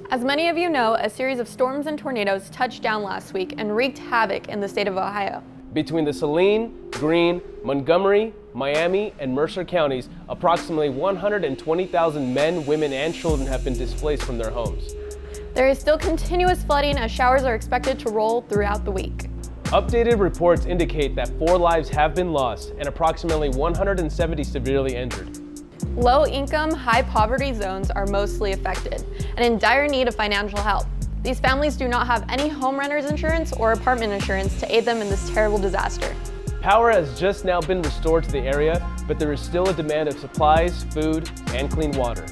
As many of you know, a series of storms and tornadoes touched down last week and wreaked havoc in the state of Ohio. Between the Saline, Greene, Montgomery, Miami, and Mercer counties, approximately 120,000 men, women, and children have been displaced from their homes. There is still continuous flooding as showers are expected to roll throughout the week. Updated reports indicate that 4 lives have been lost and approximately 170 severely injured. Low-income, high-poverty zones are mostly affected and in dire need of financial help. These families do not have any home renter's insurance or apartment insurance to aid them in this terrible disaster. Power has just now been restored to the area, but there is still a demand of supplies, food, and clean water.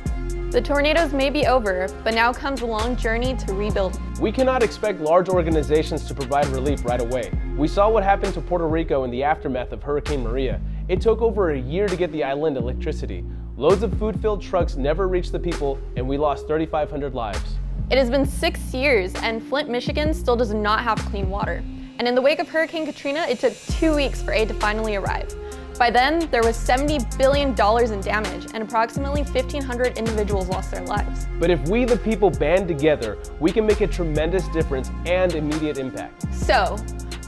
The tornadoes may be over, but now comes a long journey to rebuild. We cannot expect large organizations to provide relief right away. We saw what happened to Puerto Rico in the aftermath of Hurricane Maria. It took over a year to get the island electricity. Loads of food-filled trucks never reached the people, and we lost 3,500 lives. It has been 6 years, and Flint, Michigan still does not have clean water. And in the wake of Hurricane Katrina, it took 2 weeks for aid to finally arrive. By then, there was $70 billion in damage, and approximately 1,500 individuals lost their lives. But if we the people band together, we can make a tremendous difference and immediate impact. So,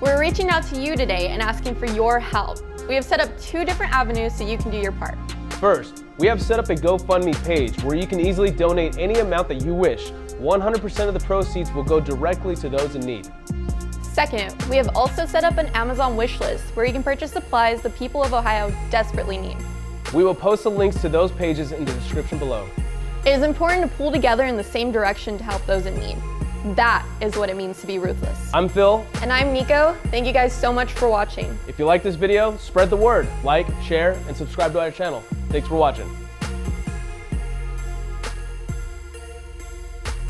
we're reaching out to you today and asking for your help. We have set up 2 different avenues so you can do your part. First, we have set up a GoFundMe page where you can easily donate any amount that you wish. 100% of the proceeds will go directly to those in need. Second, we have also set up an Amazon wish list where you can purchase supplies the people of Ohio desperately need. We will post the links to those pages in the description below. It is important to pull together in the same direction to help those in need. That is what it means to be ruthless. I'm Phil. And I'm Nico. Thank you guys so much for watching. If you like this video, spread the word, like, share, and subscribe to our channel. Thanks for watching.